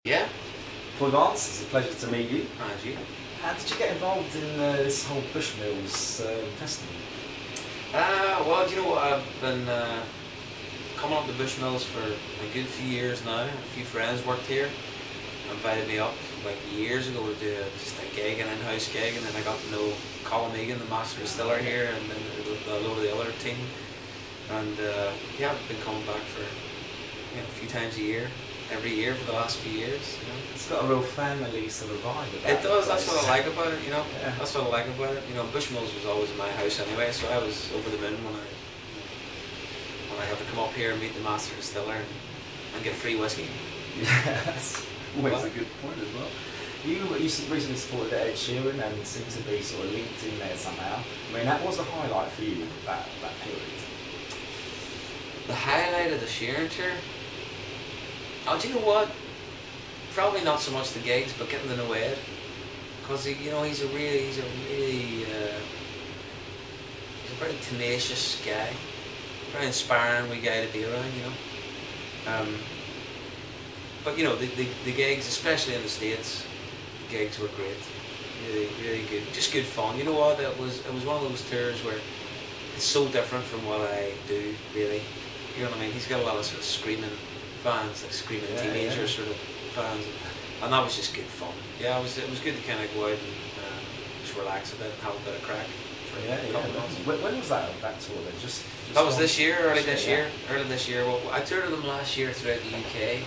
Yeah, Foy Vance, it's a pleasure to meet you. and you. How did you get involved in this whole Bushmills festival? Well, do you know what? I've been coming up to Bushmills for a good few years now. A few friends worked here, invited me up like years ago to do just a gig, an in-house gig, and then I got to know Colin Egan, the master distiller here, and then a load of the other team. And yeah, I've been coming back for a few times a year. Every year for the last few years, you know. It's got a real family sort of vibe about it. It does, that's what I like about it, you know. Yeah. That's what I like about it. You know, Bushmills was always in my house anyway, so I was over the moon when I got to come up here and meet the master distiller and get free whiskey. Yeah, that's always a good point as well. You recently supported Ed Sheeran and seem to be sort of linked in there somehow. I mean, that was the highlight for you, that period. The highlight of the Sheeran tour? Oh, do you know what? Probably not so much the gigs, but getting to know Ed, because he's a very tenacious guy, very inspiring wee guy to be around, you know. But you know, the gigs, especially in the States, the gigs were great, really good, just good fun. You know what? It was one of those tours where it's so different from what I do, really. You know what I mean? He's got a lot of sort of screaming fans, like screaming teenagers sort of fans, and that was just good fun. Yeah, it was good to kind of go out and just relax a bit and have a bit of crack. When was that tour then? Just that was this year, early this year. Well, I toured with them last year throughout the UK,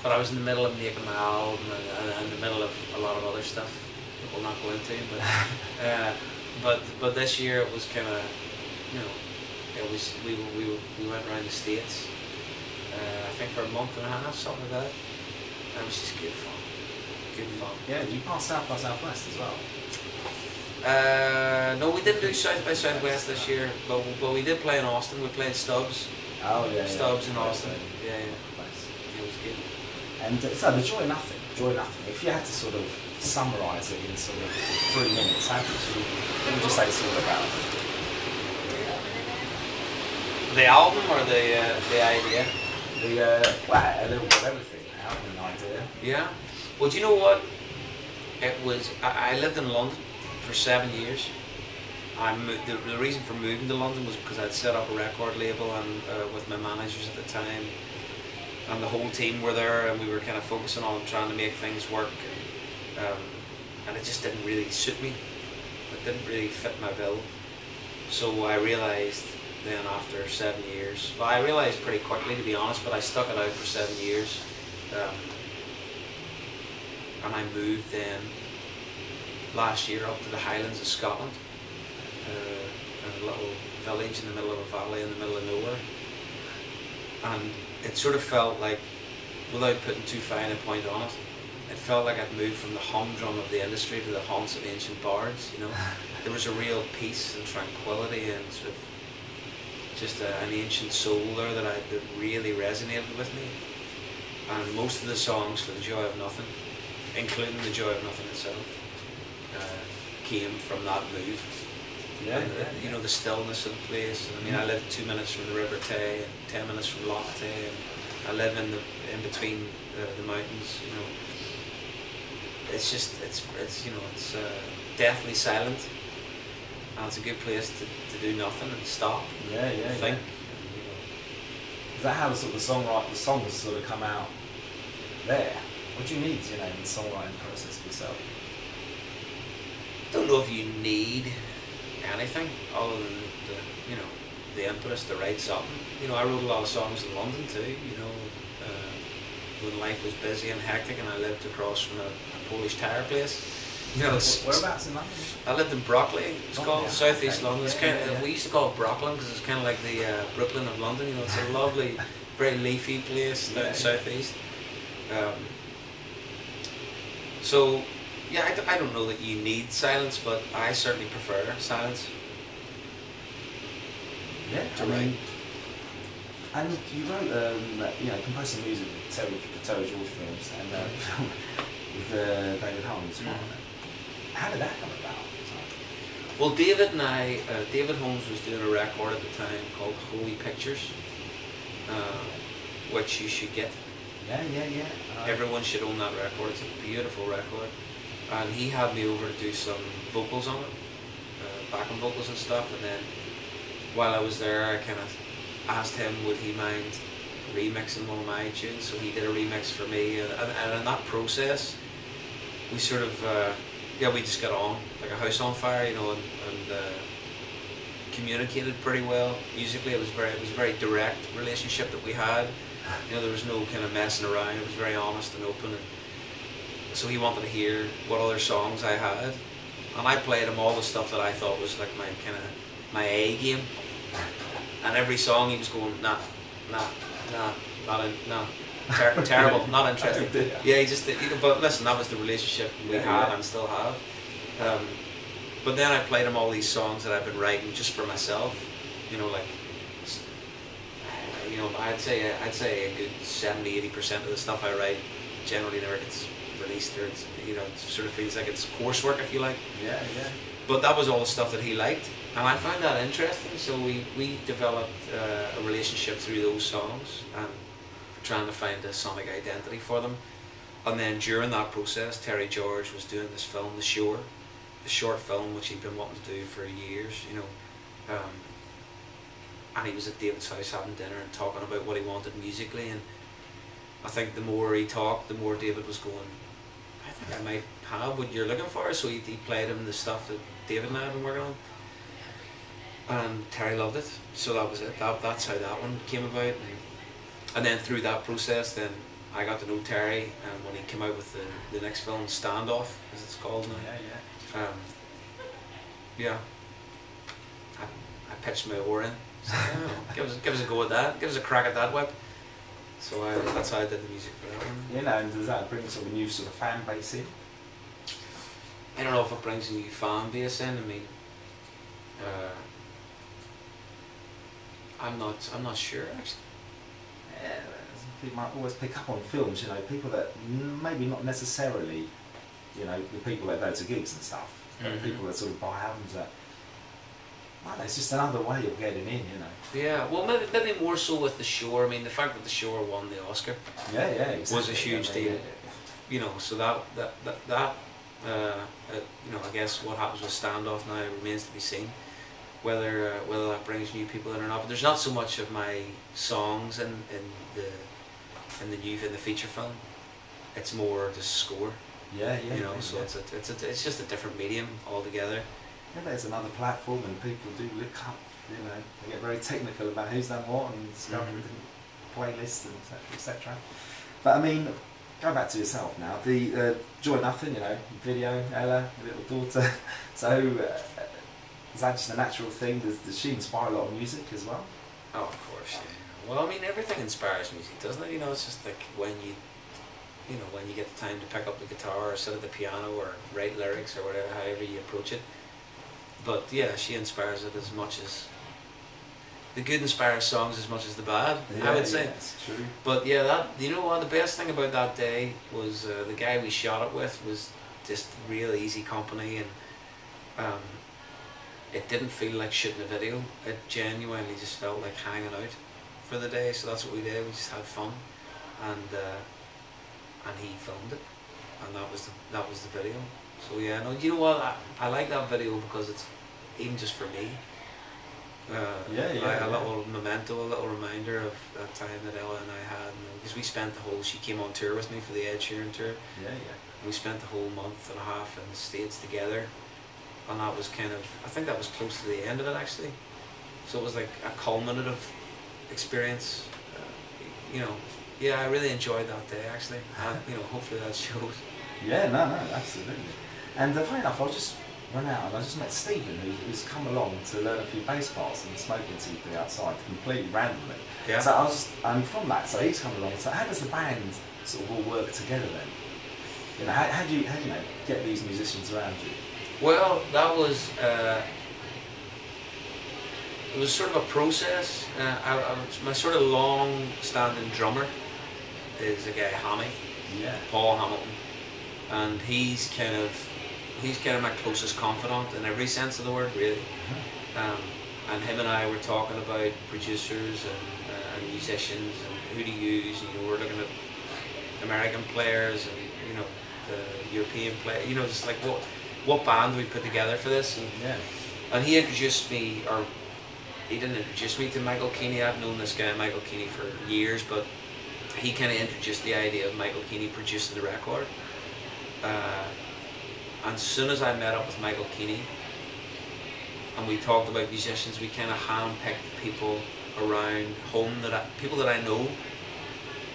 but I was in the middle of making my album and in the middle of a lot of other stuff that we'll not go into. But this year it was kind of, you know, it was we went around the States. I think for a month and a half, something like that. It was just good fun. Good fun. Yeah, did you pass South by Southwest as well? No, we didn't do South by Southwest this year, but we did play in Austin. We played Stubbs. Oh yeah. Stubbs in Austin. Yeah. Nice. It was good. And so the Joy Nothing. If you had to sort of summarise it in sort of 3 minutes, what would you say it's all about? The album or the idea? A little bit of everything. Album and idea. Yeah. Well, do you know what? It was. I lived in London for 7 years. The reason for moving to London was because I'd set up a record label and with my managers at the time, and the whole team were there, and we were kind of focusing on trying to make things work, and it just didn't really suit me. It didn't really fit my bill. So I realised then after 7 years, well, I realised pretty quickly, to be honest, but I stuck it out for 7 years, and I moved then last year up to the Highlands of Scotland, in a little village in the middle of a valley in the middle of nowhere, and it sort of felt like, without putting too fine a point on it, it felt like I'd moved from the humdrum of the industry to the haunts of ancient bards. You know, there was a real peace and tranquility and sort of just an ancient soul there that really resonated with me. And most of the songs for The Joy of Nothing, including The Joy of Nothing itself, came from that move. You know, the stillness of the place. I mean, I live 2 minutes from the River Tay and 10 minutes from Loch Tay, and I live in between the mountains. You know, it's deathly silent, and it's a good place to do nothing and stop. And think. Is that how the songs sort of come out there? What do you need, in the songwriting process for yourself? I don't know if you need anything other than the impetus to write something. You know, I wrote a lot of songs in London too. You know, when life was busy and hectic, and I lived across from a Polish tire place. You know, whereabouts in London? I lived in Brockley. It's called South East London. It's Yeah. We used to call it Brooklyn because it's kind of like the Brooklyn of London. You know, it's a lovely, very leafy place down South East. So, yeah, I don't know that you need silence, but I certainly prefer silence. Yeah, to write. And you wrote, composed some music for Terry George films and with David Holmes. How did that come about? Well, David Holmes was doing a record at the time called Holy Pictures, which you should get. Yeah. Everyone should own that record. It's a beautiful record. And he had me over to do some vocals on it, backing vocals and stuff. And then while I was there, I kind of asked him would he mind remixing one of my tunes. So he did a remix for me. And in that process, we sort of, we just got on like a house on fire, you know, and communicated pretty well. Musically, it was a very direct relationship that we had. You know, there was no kind of messing around. It was very honest and open. And so he wanted to hear what other songs I had, and I played him all the stuff that I thought was like my A game. And every song he was going, nah, terrible, not interested. Yeah, he just, but listen, that was the relationship we had and still have. But then I played him all these songs that I've been writing just for myself. You know, like, you know, I'd say a good 70-80% of the stuff I write generally never gets released, or it's, you know, it sort of feels like it's coursework, if you like. Yeah. But that was all the stuff that he liked, and I found that interesting. So we developed a relationship through those songs and trying to find a sonic identity for them. And then during that process, Terry George was doing this film, The Shore, the short film which he'd been wanting to do for years, you know. And he was at David's house having dinner and talking about what he wanted musically, and I think the more he talked, the more David was going, I think I might have what you're looking for. So he played him the stuff that David and I had been working on, and Terry loved it. So that was it. That's how that one came about. And then through that process, then I got to know Terry, and when he came out with the next film, Standoff, as it's called now. I pitched my oar in. So, give us a go at that. Give us a crack at that whip. So that's how I did the music for that one. You know, and does that bring sort of a new sort of fan base in? I don't know if it brings a new fan base in. I mean, I'm not sure actually. Yeah, people might always pick up on films. You know, people that maybe not necessarily, you know, the people that go to gigs and stuff. Mm-hmm. People that sort of buy albums that. Well, it's just another way of getting in, you know. Yeah, well, maybe more so with The Shore. I mean, the fact that The Shore won the Oscar exactly. was a huge deal. You know, so that you know, I guess what happens with Standoff now remains to be seen, whether that brings new people in or not. But there's not so much of my songs in the feature film. It's more the score. Yeah. You know, so it's just a different medium altogether. Yeah, there's another platform, and people do look up. You know, they get very technical about who's done what and discovering playlists and etc. But I mean, go back to yourself now. The Joy Nothing, you know, video, Ella, your little daughter. So is that just a natural thing? Does she inspire a lot of music as well? Oh, of course. Yeah. Well, I mean, everything inspires music, doesn't it? You know, it's just like when you get the time to pick up the guitar or sit at the piano or write lyrics or whatever, however you approach it. But yeah, she inspires it as much as the good inspires songs as much as the bad. I would say. Yeah, that's true. But yeah, that, you know what, the best thing about that day was the guy we shot it with was just real easy company, and it didn't feel like shooting a video. It genuinely just felt like hanging out for the day. So that's what we did. We just had fun, and he filmed it, and that was the video. So yeah, no, you know what? I like that video because it's even just for me. A little memento, a little reminder of that time that Ella and I had, because we spent she came on tour with me for the Ed Sheeran tour. We spent the whole month and a half in the States together, and that was I think that was close to the end of it actually. So it was like a culminative experience. You know, yeah, I really enjoyed that day actually. And, you know, hopefully that shows. Yeah, no, absolutely. And funny enough, I just went out and I just met Stephen, who's come along to learn a few bass parts and smoking TP outside completely randomly. Yeah. So from that, so he's come along. So how does the band sort of all work together then? You know, how do you get these musicians around you? Well, that was it was sort of a process. My sort of long-standing drummer is a guy Hammy, Paul Hamilton, and he's kind of my closest confidant in every sense of the word, really. And him and I were talking about producers and musicians and who to use. You know, we're looking at American players and the European players. Just like what band we put together for this, and he introduced me, or he didn't introduce me to Michael Keeney. I've known this guy Michael Keeney for years, but he kind of introduced the idea of Michael Keeney producing the record. And as soon as I met up with Michael Keeney and we talked about musicians, we kind of handpicked people around home, people that I know,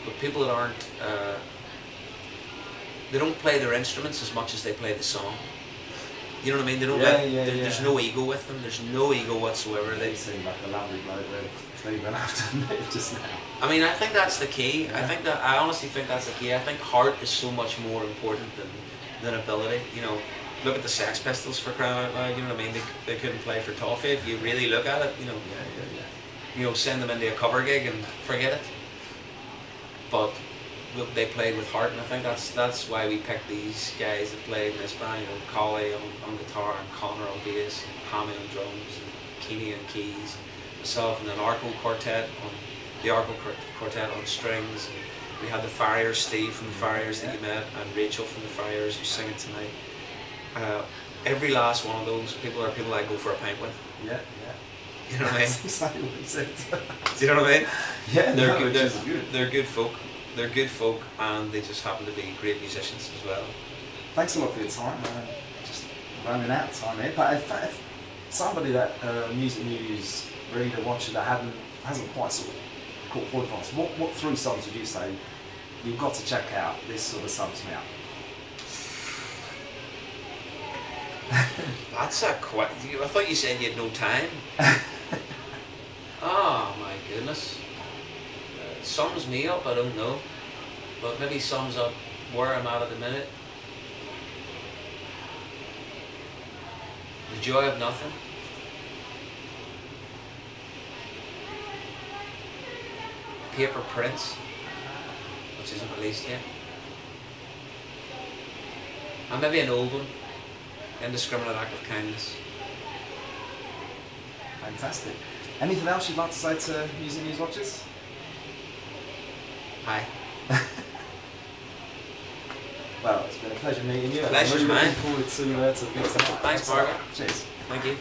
but people that aren't, they don't play their instruments as much as they play the song. You know what I mean? They don't there's no ego with them. There's no ego whatsoever. They seem like a lovely bloke, Stephen, I have to admit, just now. I mean, I think that's the key. Yeah. I honestly think that's the key. I think heart is so much more important than ability. Look at the Sex Pistols, for crying out loud. You know what I mean? They couldn't play for toffee. If you really look at it, send them into a cover gig and forget it. But they played with heart, and I think that's why we picked these guys that played in this band. Colley on guitar, and Connor on bass, and Hammy on drums, and Keeney on keys, myself, and then Arco Quartet on strings. And we had the Farriers, Steve from the Farriers that you met, and Rachel from the Farriers who's singing tonight. Every last one of those people are people I go for a pint with. Yeah. You know what I mean? That's exactly what he said. Do you know what I mean? Yeah, they're good folk. They're good folk, and they just happen to be great musicians as well. Thanks a lot for your time. Just running out of time here. But if somebody that music news reader, watcher that hasn't quite sort of caught Foy Vance, what 3 songs would you say you've got to check out? This sort of sums me up. That's a quick. I thought you said you had no time. Oh my goodness. Sums me up, I don't know, but maybe sums up where I'm at the minute. The Joy of Nothing. Paper Prince, which isn't released yet. And maybe an old one, Indiscriminate Act of Kindness. Fantastic. Anything else you'd like to say to music news watchers? Hi. Well, it's been a pleasure meeting you. Pleasure's mine. Looking forward to being tonight. Thanks, Margaret. Cheers. Thank you.